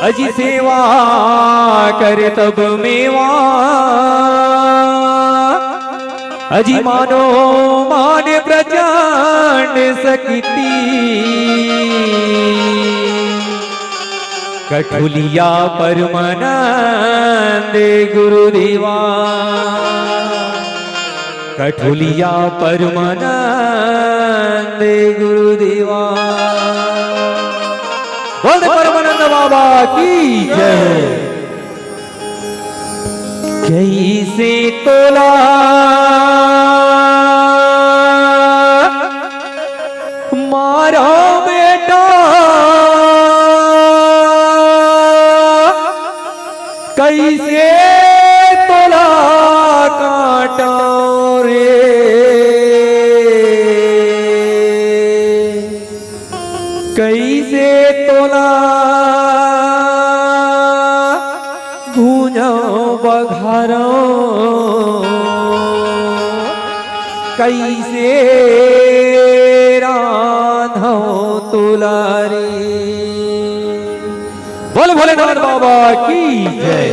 अजी सेवा कर तब मेवा अजी मानो मान प्रचंड सकती कठुलिया परमानंद गुरुदेवा कठुलिया परमानंद गुरुदेवा बोल परमानंद बाबा की जय। कैसे तोला मारा बेटा कैसे तोला काटा रे कैसे तोला भूंजो बघारो कैसे राधो तुलारी। बोले भोलेनाथ बाबा की जय।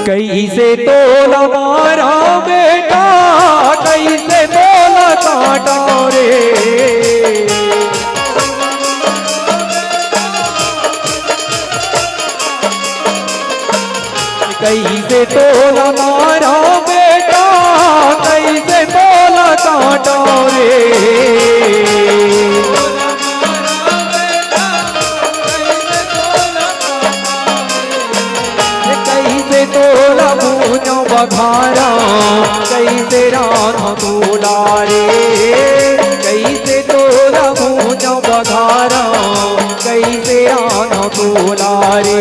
कैसे तोला मारा बेटा कैसे तोला काटा रे कैसे तोला मारा बेटा कैसे तोला काटा रे कैसे तोला भूंजो बघारा कैसे राधा तोला रे कैसे तोला भूंजो बघारा कैसे राधा तोला रे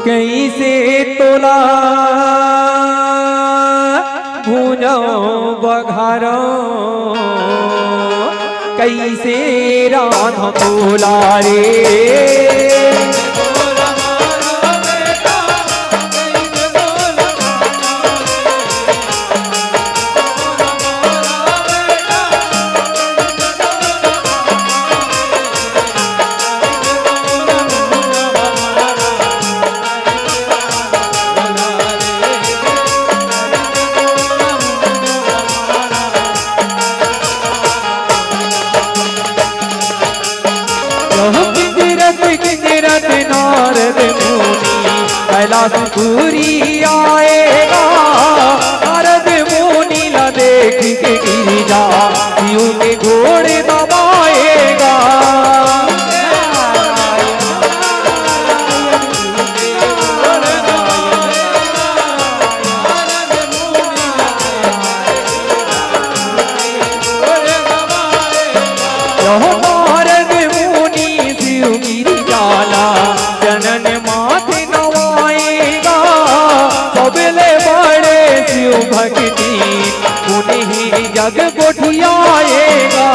कैसे तोला भूंजो बघारो कैसे राधा तोला रे नारद मुनि कैलाश पूरी आएगा नारद मुनि ला देख के गिरिजा शिव के घोड़े दबाएगा नारद मुनि शिव गिरिजाला जनन माथे नवाएगा सबले बड़े शिव भक्ति उन्हीं जग को ठियाएगा।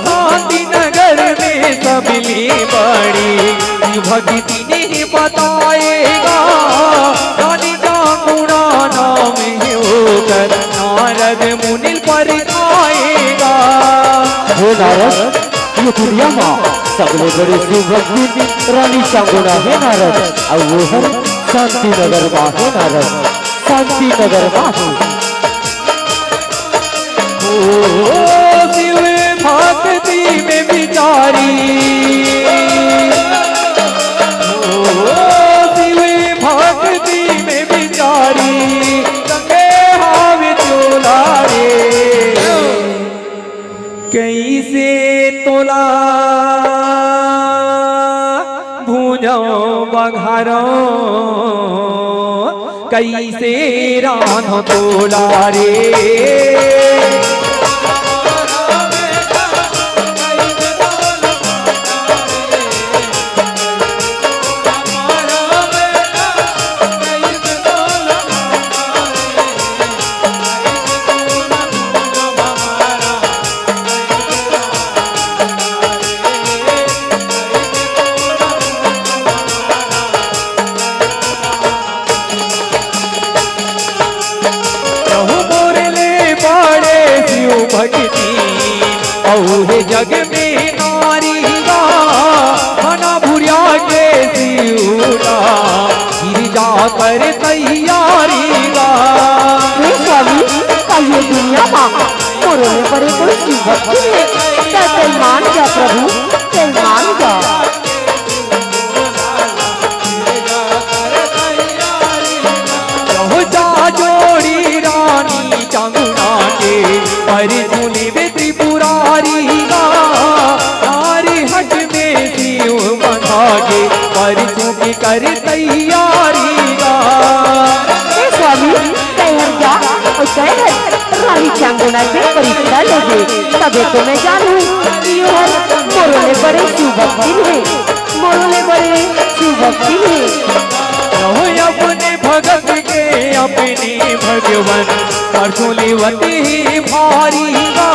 शांति नगर में सबली बड़ी भक्ति ने बताएगा रानी का गुणा नाम होकर नारद मुनि पर आएगा। हे नारद ये दुनिया माँ सबले बड़े शिव भक्ति रानी का गुणा है नारद और वो है शांति नगर माँ है नारद शांति नगर माँ शिव भक्ति में बिचारी शिव तोला भूजो बघारो कैसे रानो तोला रे भक्ति औहे जग में नारी गा मना भुरिया के सिउला गिरजा कर तैयारी गा स्वामी ये दुनिया मोरों में बड़े कोई शिव भक्ति है मान जा प्रभु मान जा जोड़ी रानी चांगुना के परिचुनी वे त्रिपुरारी गा नारी हट में शिव बना के परिचु की कर तैयारी गा स्वामी तैयार जा और कह रानी चांगुना के परीक्षा लगे तबे तो मैं जानू मोरों में बड़े शिव भक्ति है मोरों में बड़े शिव भक्ति है अपने भगत के अपने भगवन परसुलीवती भारी गा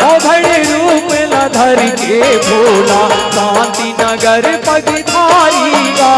औधड़ रूप लधर के भोला शांति नगर पगधारी गा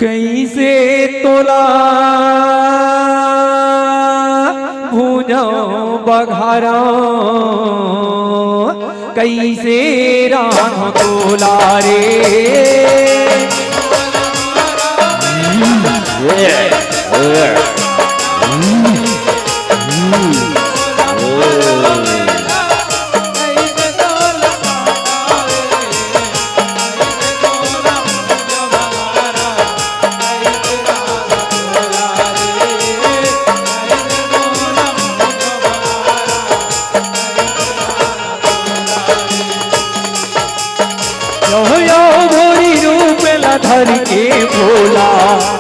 कैसे तोला भूजो बघारा कैसे राम तोला रे धर के भोला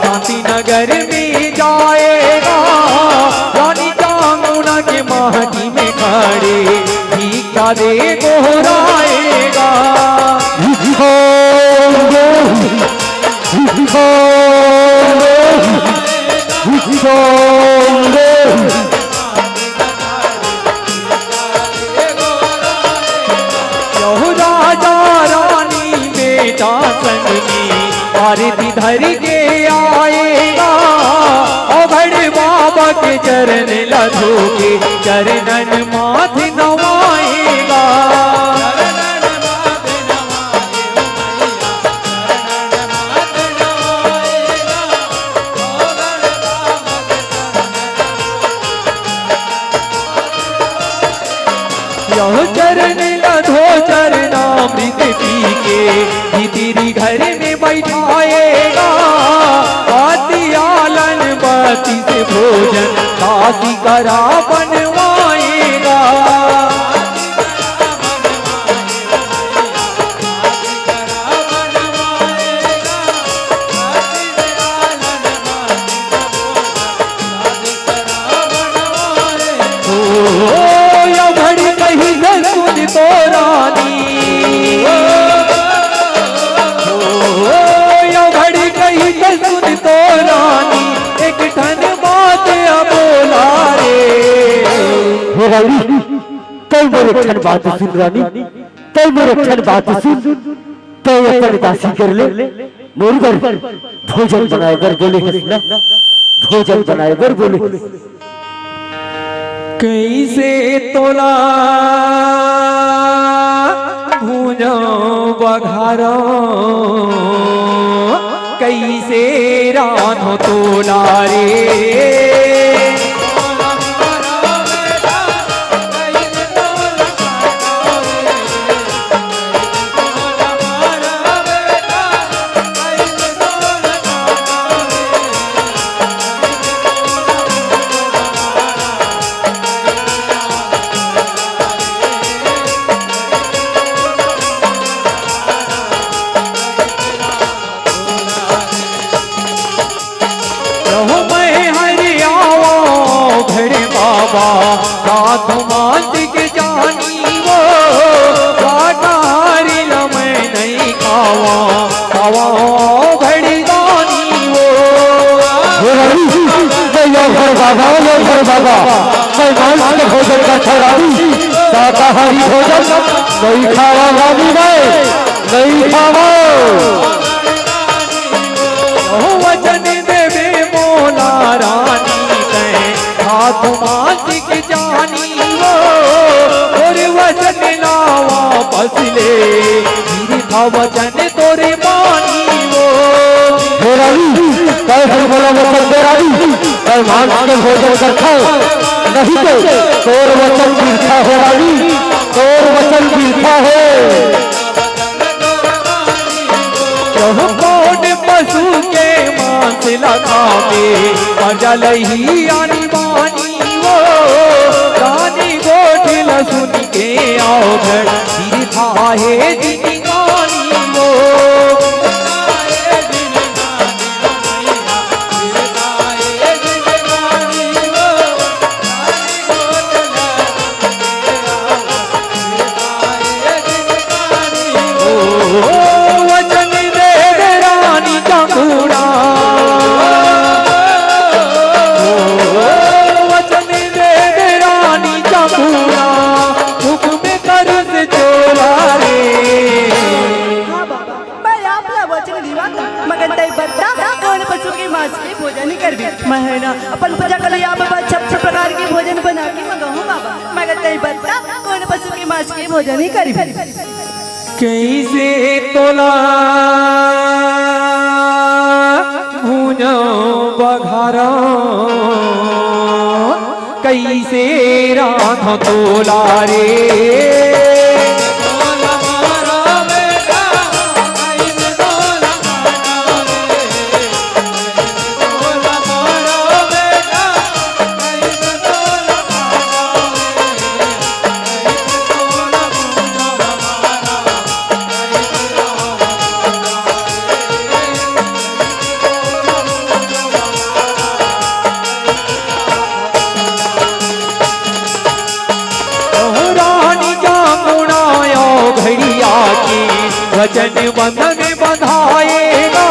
शांति नगर में जाएगा रानी चांगुना के माटी में खड़े भिक्षा दे गोहराएगा राजा रानी बेटा संग में आरती धर के आएगा औघड़ बाबा के चरण लधो के चरणन माथे नवाएगा यह चरण लधो चरणामृत पी के तेरी घर में बैठाएगा आदि आलन बाती से भोजन दासी करा बनवाएगा या भड़ी कही सुन तो रानी सुन तो रानी एक ठन बात बोला रे कई मेरे ठन बात सुन रानी कई मेरे ठन बात सुन कई अपन दासी कर ले मोर पर भोजन बनाए कर बोले हंसना भोजन बनाए बर बोले। कैसे तोला भूजो बघारो कैसे रानो तोला रे साधु मांसिक जानी वो काटारी मैं नहीं खावा खावा भड़ी दानी वो बाबा मैं मांस के भोजन का ठहरावी शाकाहारी भोजन नहीं खावा रानी नहीं खावा वचन देवे मोला रानी कहे साधु मांसिक जानी वो और वचन लावा पसले था वचन तोरे मानी वो कैसे बोला वचन तेरावी मैं मांस के भोजन कर खाओ नहीं तो तोर वचन तीर्था हो रानी तोर वचन तीर्था हो कोट पशु के मांस लगावे मजल ही आनी बानी वो रानी गोठ लसुन के आओ घर तीर्था है जिनी गानी वो महना अपन पूजा कर लिया बाबा सब प्रकार के भोजन बना के मंगाऊं बाबा मगर तई बता कौन पशु के मांस के भोजन ही करी कैसे तोला भूजो बघारो कैसे रानो तोला रे वचन बंधन बंधाएगा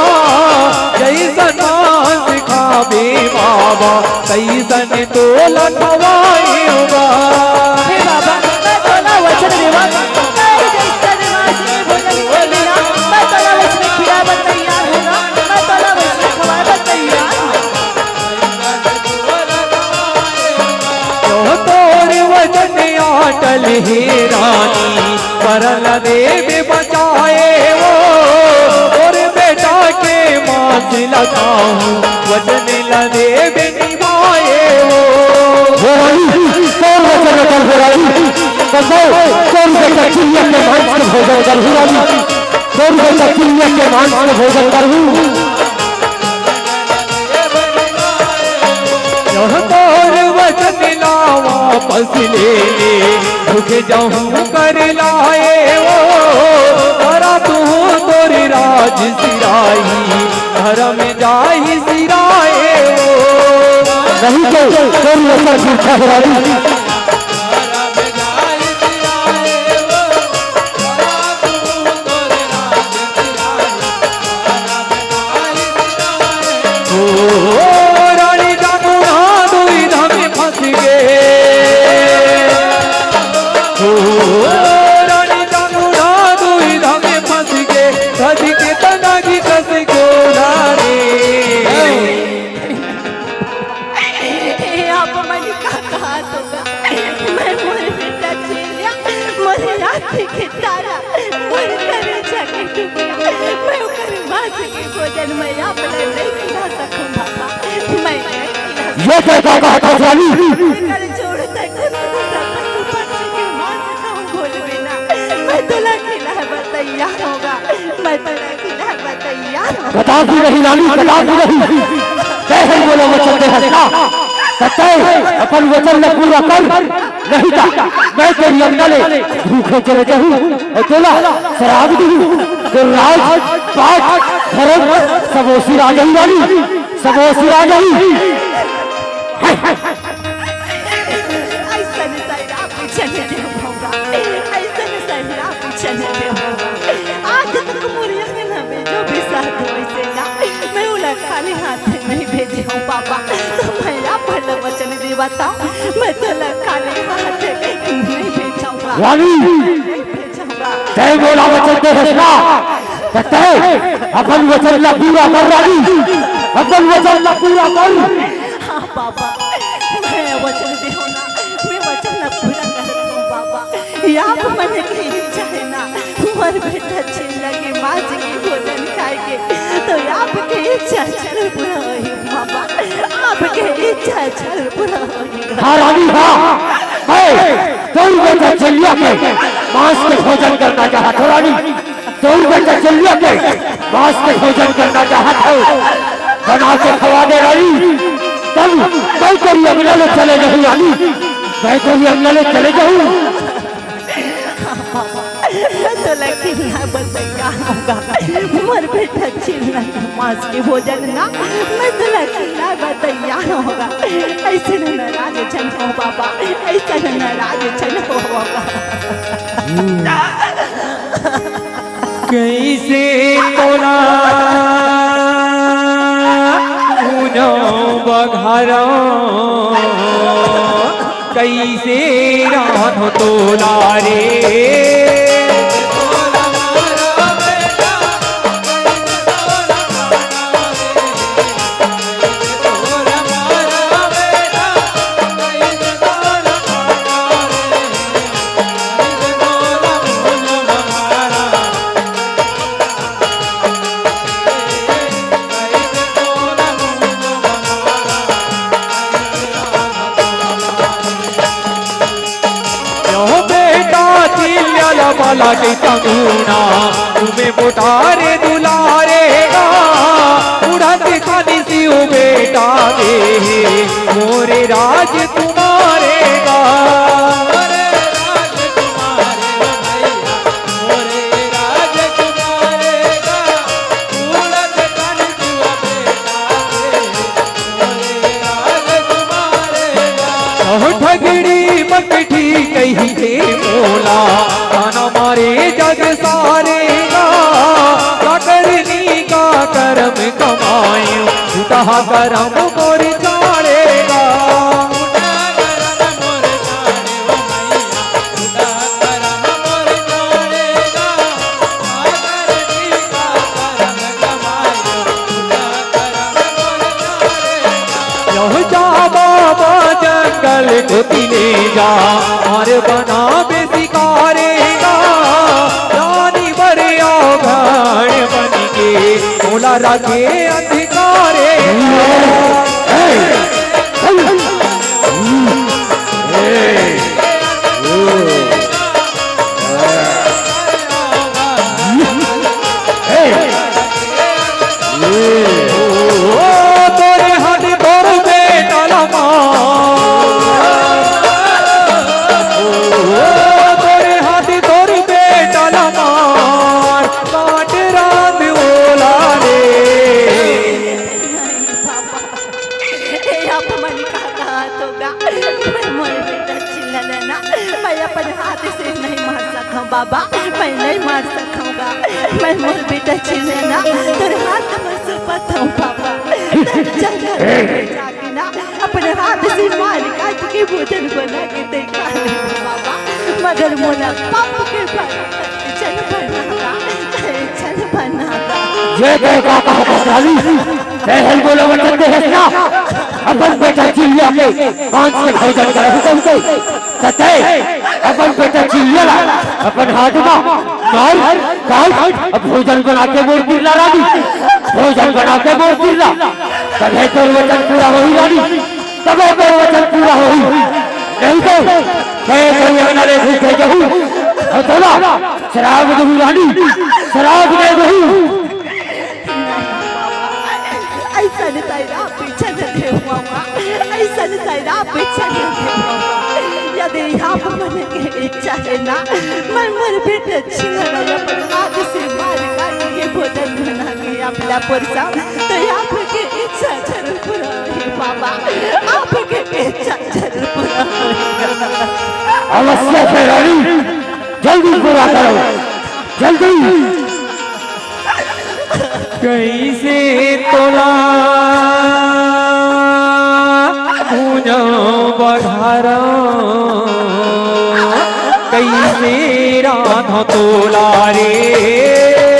जैसन मांस खावे बाबा तैसन तो लखवाएगा हे बाबा मैं तोला वचन देवा जैसन मांस के भोजन को बिना मैं तोला वचन खिलावा तैयार होगा मैं तोला वचन खवावा तैयार तोर वचन अटल हे रानी परल देव बचाए वो और बेटा के मांस लगाऊं वचन लदेव निभाए वो कौन वचन कर रानी कौन बेटा चिड़िया के मांस के भोजन कर रानी कौन बेटा चिड़िया के मांस के भोजन कर तोर वचन लावा वापस ले रुक जाऊं कर लाए वो करा तू तोरे राज सिराई घर में जाई सिराए वो नहीं तो कोई ऐसा झूठा हरामी देखे तारा मन करे जाके टुकड़ा मैं ओकर मास के भोजन मैं अपने नहीं खिला सकूं बाबा मैं ये क्या कहा था रानी? कर जोड़ता पशु पक्षी के मांस खाऊं बोल बिना मैं तुला खिलावा तैयार होगा मैं तुला खिलावा तैयार होगा बता दी नहीं रानी, बता दी नहीं। कैसे बोलो वचन दे हंसना सत्य अपन वचन न पूरा कर नहीं था मैं तेरी अंगले भूखे चले जाऊं अकेला शराब दूं तो राज पाठ धर्म सब उसी राजा ही वाली सब उसी राजा ही ऐसा नहीं साइरा पूछने दे होगा ऐसा नहीं साइरा पूछने दे होगा आज तक मुरिया के नामे जो भी साथ वैसे ना मैं उला खाली हाथ नहीं भेजी हूँ बाबा तो मैं अपना वचन दे बता मैं तो खाली हाथ नहीं भेजाऊंगा रानी तय बोला वचन दे हंसना सत्य अपन वचन ला पूरा कर रानी अपन वचन ला पूरा कर हाँ बाबा मैं वचन दे हो ना मैं वचन ला पूरा कर दूँ बाबा आप मन की इच्छा है ना हमारे बेटा छीन लगे माँ जी की भोजन खाएंगे तो आपकी इच्छा जरूर पूरा होगी बाबा आपकी इच्छा जरूर पूरा होगी हाँ रानी हाँ तो बेटा चलिया के मांस के भोजन करना चाहत हो रानी तो बेटा चलिया के मांस के भोजन करना चाहत हो बना के खवा दे रानी तब मैं तेरी अंगले चले जाऊँ रानी मैं तेरी अंगले चले जाऊँ तो लगी ना बताया होगा हमारे बेटा छीना मांस के भोजन ना मैं तो लगी ना बताया होगा ऐसे नाराज चल हो बाबा ऐसा नाराज चल हो बाबा कैसे तोला उनो बघारा कैसे रानो तोला रे वाला के तंगुना तुम्हें मोटारे दुलारेगा उड़त खानी सी ओ बेटा दे मोरे राज तुम्हारेगा ठगड़ी मकठी कही थे मोला खाना मारे जग सारे का करनी का कर्म कमायो उठा करम मोर चाड़ेगा जंगल को ले जा और बना बेसिकारेगा रानी बड़े औघड़ बन के मोला रखे अधिकारेगा तोरे हाथ तोर बेटा लमा तोरे हाथ तोर बेटा लमार काट राम ओला रे आप मन का हाथ होगा मैं मोर बेटा चिल्ला ना मैं अपने हाथ से नहीं मार सकता बाबा मैं नहीं मार सकूंगा मैं मोर बेटा चिल्ला ना तेरे हाथ में सुपता हूँ बाबा जाके ना अपने हाथ से मार काट के भोजन बना के देखा बाबा मगर मोला पापा के चल बनागा ये क्या कहा सहल बोलो वचन दे हसना अपन बेटा चिल्लिया के पांच के भोजन का हुक्म के सते अपन बेटा चिल्लिया अपन हाथ में मार काट अब भोजन बना के बोल गिरला रानी भोजन बना के बोल गिरला तबे तो वचन पूरा होई रानी तबे तो वचन पूरा होई नहीं तो मैं कोई अनारे भूखे जाऊं और तोला शराब दे रानी शराब दे दू ऐसा नहीं तेरा पीछे न दे मामा ऐसा नहीं तेरा पीछे न दे मामा यदि यहाँ पर मन के इच्छा है ना मैं मर बेटे छिंगड़ा या पर आग से मार के भोजन बना के अपना परसा तो आपके इच्छा जरूर पूरा होगी बाबा आपके इच्छा जरूर पूरा होगी अवश्य से रानी जल्दी पूरा करो जल्दी कैसे तोला पूजा बघारा कैसे राधा तोला रे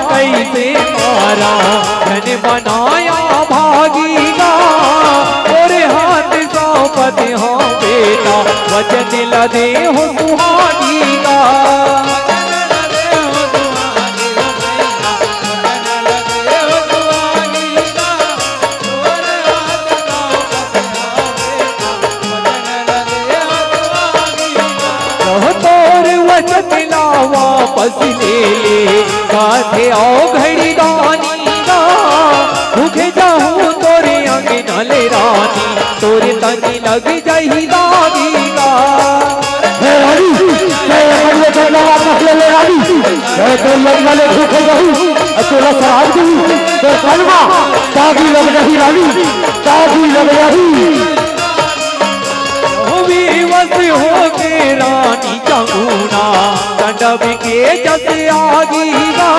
कैसे मारा मैंने बनाया भागीगा और हाथ सौंपत हो बेटा वचन लदे हो सुहागीगा वापस ले ले गाथे आओ घड़ी दानी गा भूखे जाऊं तोरे अंगन ले रानी तोरे तनी लग जाही दागी गा हे रानी मैं अपन ले चला वापस ले ले रानी मैं तो लगना ले भूखे जाऊं अकेला शराब दूं तो कलमा दागी लग रही रानी दागी लग रही विवश हो के रानी चंगुना दंडब के जस आगीगा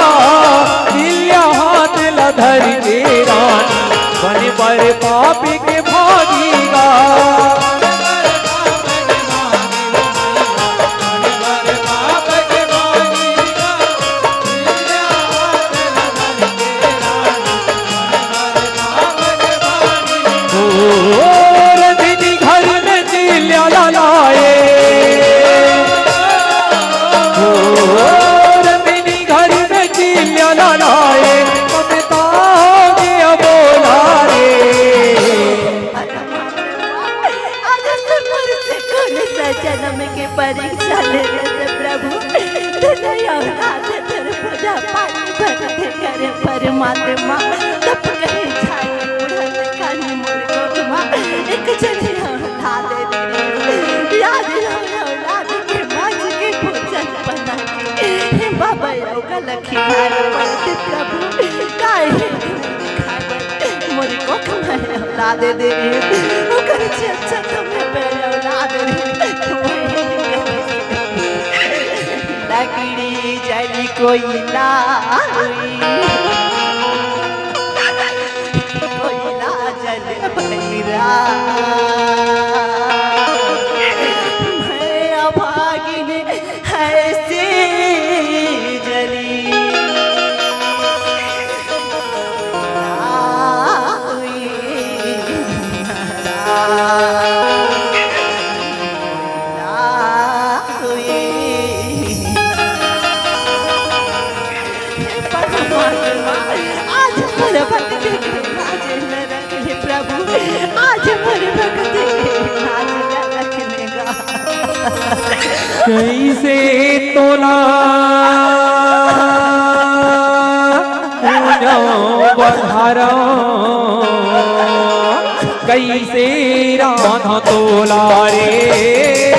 दिल्या हाथ लधर के रानी बन पर पाप के भागीगा जन्म के परीक्षा ले रहे प्रभु पूजा पानी भरते करे परमात्मा तब कहे छाए कहानी मोर को एक जनी उठा दे याद औलाद के मांझ के भोजन बना के बाबा योगा लखी पड़ते प्रभु काहे मोर को कमाए औलाद दे ओकर अच्छा तुम्हें बेरे औलाद लकड़ी जली कोयला कोयला जल भैरा मैं अभागिन ऐसे जली प्रभु आज मेरे भक्त नाच रखने का कैसे तोला बधारा कैसे राधा तोला रे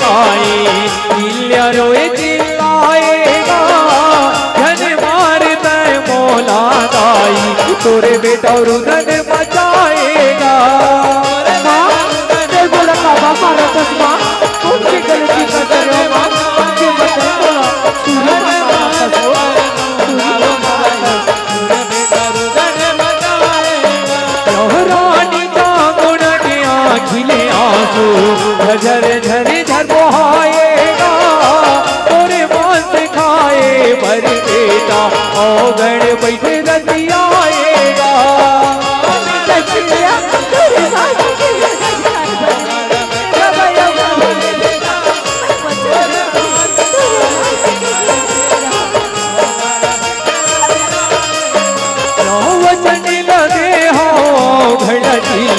काए चिल्लिया रोए चिल्लाएगा धन मारता मोला दाई तोरे बेटा रुदन मचाएगा बोला बाबा मारा चश्मा कौन सी गलती कर रहे हो माँ मुझे बताओ रानी का गुण के आँखिले आंसू झर झर झर बहाएगा तोरे मांस खाए पर बेटा औगण बैठे रतियाएगा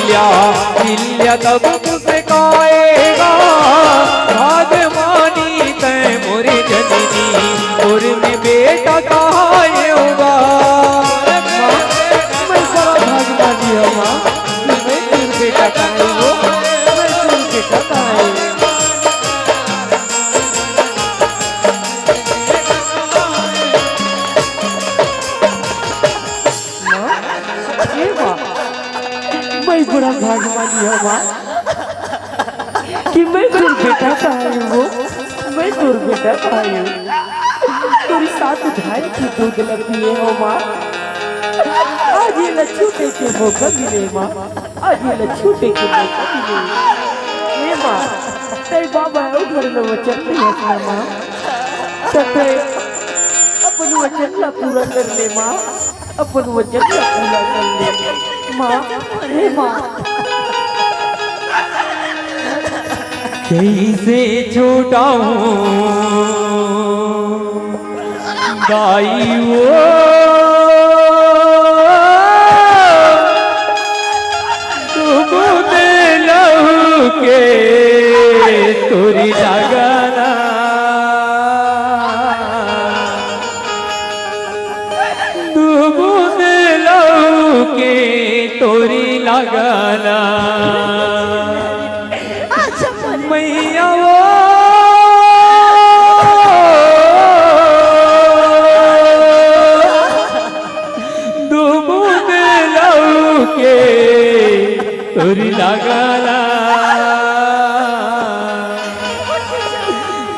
चिल्लिया तब मुस्काएगा भागमानी तय मोरे जननी और में बेटा कहाए होगा मैं बड़ा भागमानी हूँ माँ मैं तेरे बेटा कहाँ हो मैं तेरे बेटा कहाँ है मैं बड़ा भागवानी हूँ माँ कि मैं तेरे बेटा का आई हूँ मैं तेरे बेटा का आई हूँ तेरी साथ भाई की दूध लगती है हो माँ आज ये लच्छूटे के मौका मिले माँ आज ये लच्छूटे के मौका मिले ये माँ तेरे बाबा है घर में वचन नहीं है माँ तथे अपन वचन ला पूरा कर ले माँ अपन वचन ला पूरा कर ले माँ हे माँ कैसे छूटाऊं दाई वो डूबते लहू के तोरी लगना डूबते लहू के तोरी लगना मैया वो डूबूं लहू के तोरी लगना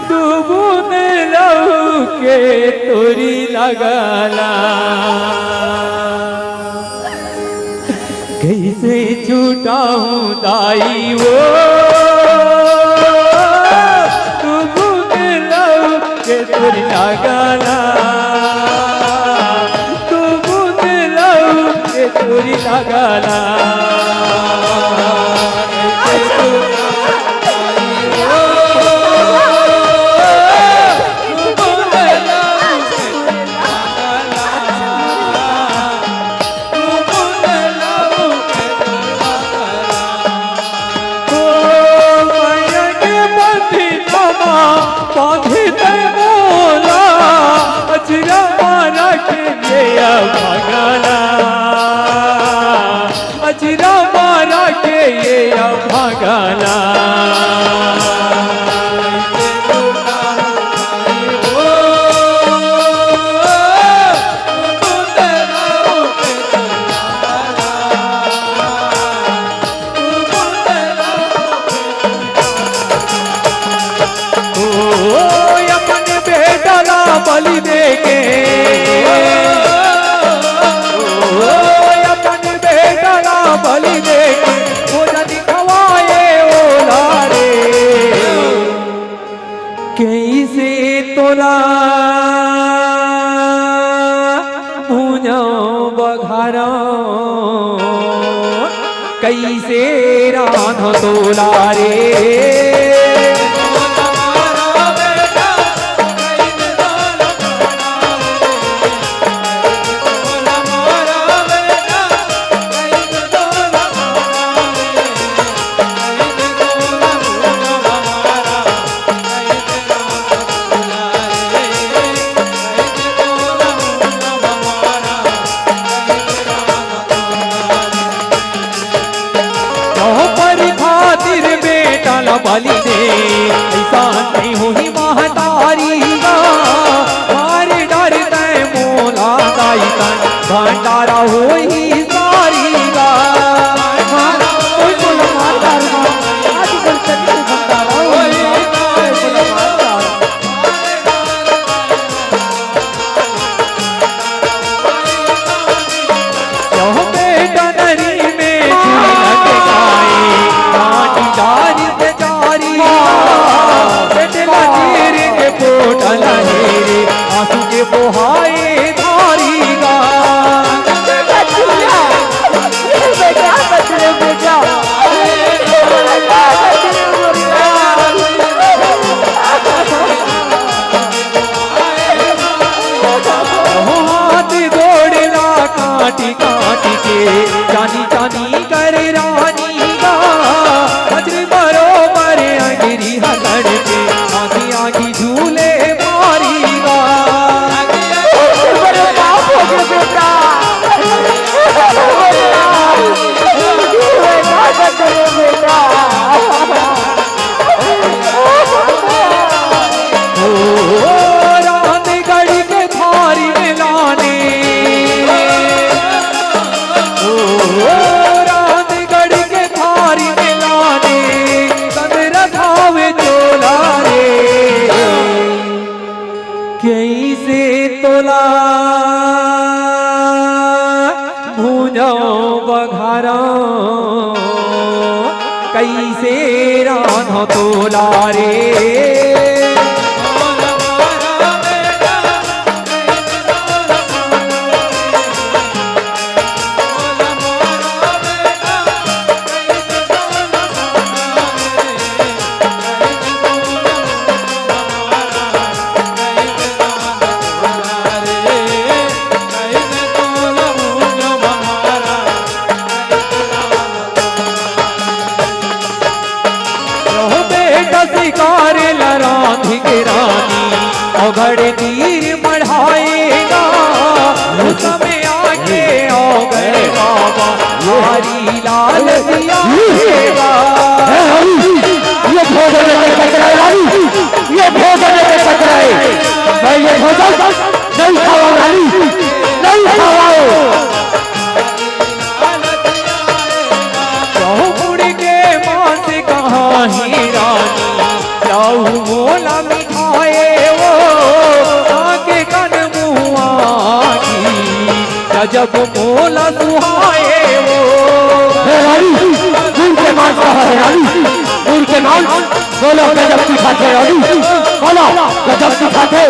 डूबूं लहू के तोरी लगना कैसे छूटाऊं दाई वो तोरी लगना तू बुझ लऊ के तोरी लगना अजरा मारा के ये भागना अपने बेटा ला बलि दे के बलि दे के भोजन खवाए ओला रे कैसे तोला भूजो बघारा कैसे रान तोला रे भंडारा होई सारी गा कोई बोला मातार माँ आजकल सच्चे भंडारा होई कोई बोला मातार क्यों बेटा नरी में झूलत गाए काटी जारी से जारी बेटे लजीर के पोटल हेरे आंसू के बोहाए धारी गा बेटा बचरे बेटा हाथ गोड़ला काटी काटी के जानी जानी कर रानी गा वज्र बरोबर अंगरी हगड़ के आगी आगी झूले मारी गा बड़े बाप हो गए बेटा बचरे बेटा रात गढ़ी के थारी में लाने रात गढ़ी के थारी में लाने कंद रखावे चोला रे कैसे तोला भूजो बघारा कैसे राधा तोला रे शिकार लराधी के रानी औघड़ तीर बढ़ाएगा उस समय आके औघड़ बाबा हरी लाल दिया ये भोजन में कचरा रानी ये भोजन में कचरा है मैं ये भोजन नहीं खावा रानी नहीं खावाओ मुड़ के मां से कहा ही रानी जाऊ मोला मिठाए वो आके कन मुआ की जब मोला सुहाए वो रानी दूर के मांस कहा है रानी दूर के मांस बोलो गजब की खाते रानी बोलो गजब की खाते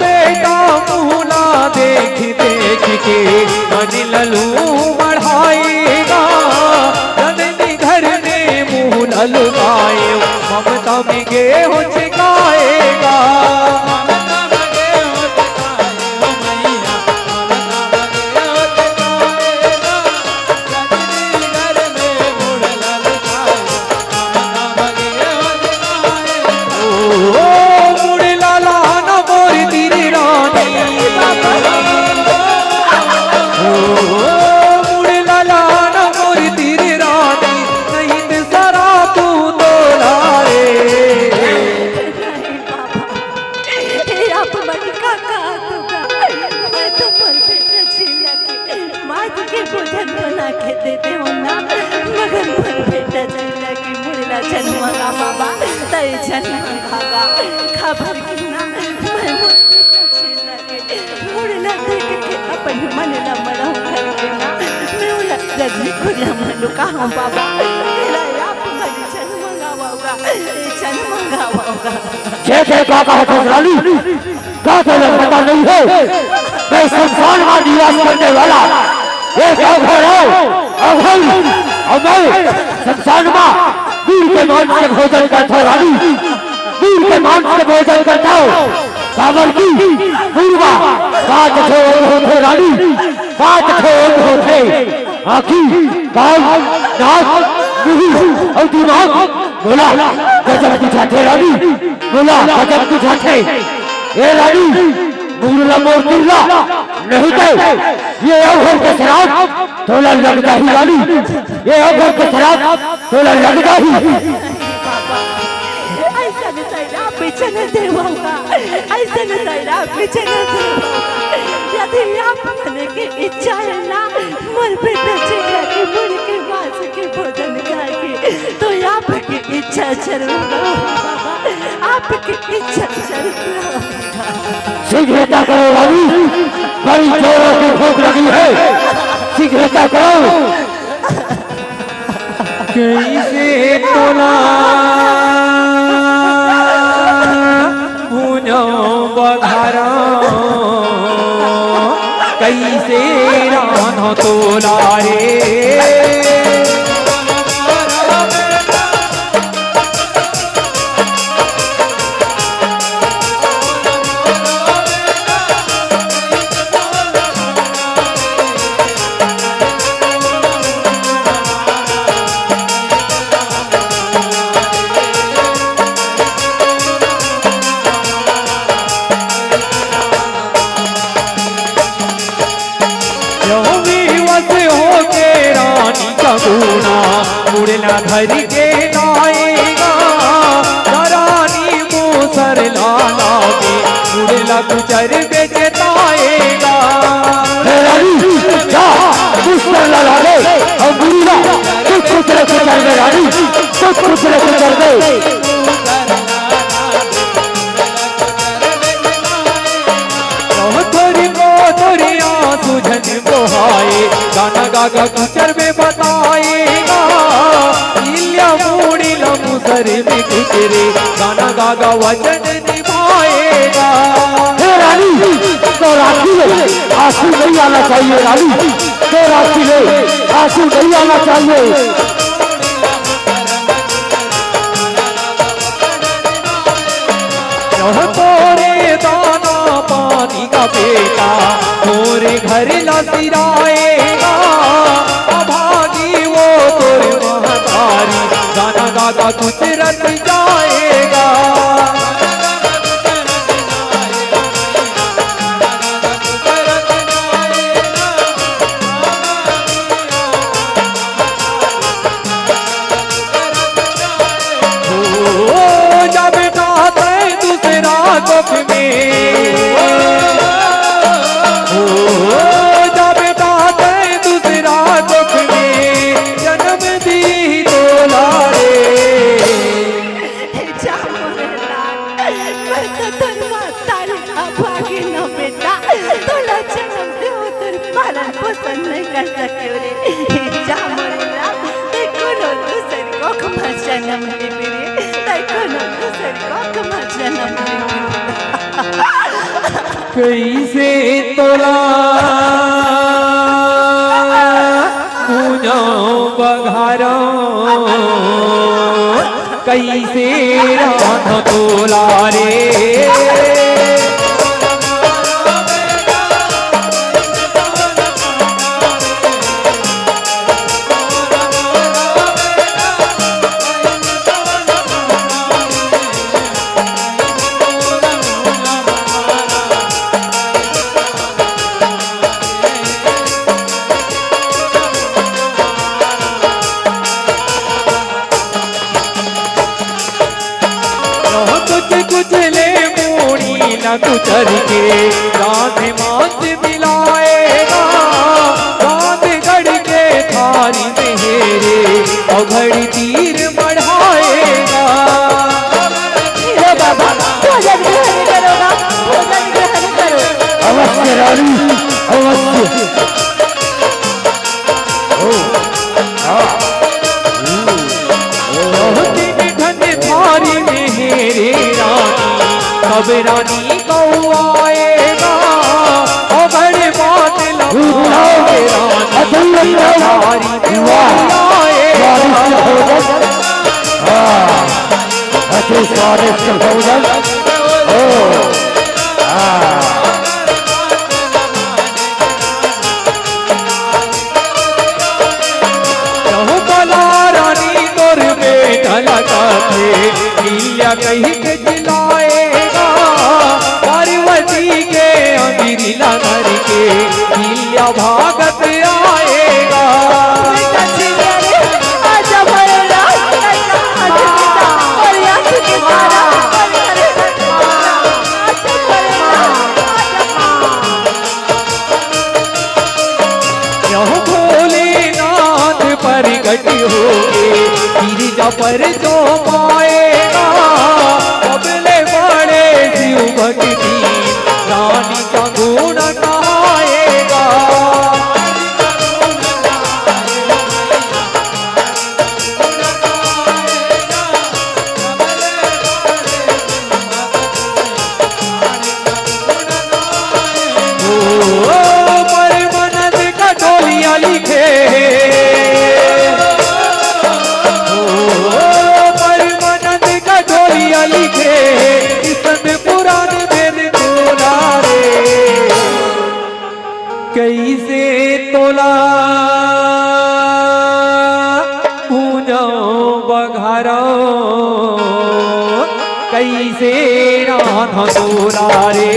बेटा मुहला देख देख के मन ललू बढ़ाएगा जननी घर में मुँह ललुकाए ममता में गेहूं छिकाएगा भोजन बना के देते हो ना मगर मन बेटा चला कि मुड़ला जन्मगा बाबा तय जन्मगा खबर की ना मैं मुझे लगे मुड़ला देख के अपन मन ला मरा करके ना मैं उला रजनी खुला मन कहां बाबा तेरा आप मन जन्मगा होगा जन्मगा होगा जैसे काका है रानी का तो पता नहीं है मैं संसार में निवास करने वाला एक संसार में वीर के मांस से भोजन करता रानी वीर के मांस से भोजन करता हूँ काबर की पूर्वा बात होते रानी बात होते आखी कान नाक मुंह और दिमाग बोला गजब की छाते रानी बोला गजब की छाते ये रानी मुरला मोरतिला नहीं तो ये अवघर के शराब तोला लगता ही रानी ये अवघर के शराब तोला लगता ही ऐसा नहीं चाहिए आप चल देवांगा ऐसे न जायला पे चल देवांगा यदि आप मन के इच्छा है ना मोर बेटा चला के मोर के मांस के भोजन खाके तो आपकी इच्छा जरूर बाबा आपकी इच्छा जरूर शीघ्रता करो रानी, बड़ी जोरों की भूख लगी है, शीघ्रता करो। कैसे तोला पूनो बघारा कैसे रानो तोला रे मुड़ना घर के लाएगा रानी मूसर लाला के मुड़ला गुजर बेचताएगा लगा दे और बुरा कुछ रखे कर दे रानी, कुछ रखे कर दे। सुझन बोहाए गाना गागा गुचर में बताएगा इल्या मूड़ी लमुसर में गुजरे गाना गागा वचन निभाएगा। रानी तो राखी ले आंसू नहीं आना चाहिए रानी, तो राखी ले आंसू नहीं आना चाहिए। तोरे दाना पानी का बेटा तोरे घर लसिराएगा अभागी वो तोरे महतारी गाना गागा कुछ रच जाएगा। कैसे तोला पूनो बघारा कैसे रानो तोला रे कुचर के राधे मांस मिलाएगा राधे गढ़ के थारी मेरे और घड़ी तीर बढ़ाएगा। बाबा भोजन ग्रहण करोगा, भोजन ग्रहण करो। अवश्य रानी अवश्य। थारी मेरे रानी कब रानी को आएगा और बड़े बात लगाए रानी स्वादिष्ट भोजन रानी तोर बेटा लगा थे नीलिया कहीं के जिलाएगा पार्वती के अमीरीला घर के नीलिया भागत आएगा। घर जो पाएगा बबले बड़े शिव भक्ति रानी का गुण गाएगा। परमानंद का डोलिया लिखे परमानंद का डोलिया लिखे इसमें पुराण वेद बोला रे कैसे तोला पूजो बघारो कैसे राधा तोला रे।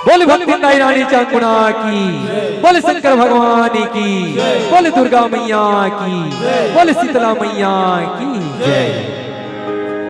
बोले भक्ति नाई रानी चांकुना की, बोले शंकर भगवान की, बोले दुर्गा मैया की, बोले शीतला मैया की जय।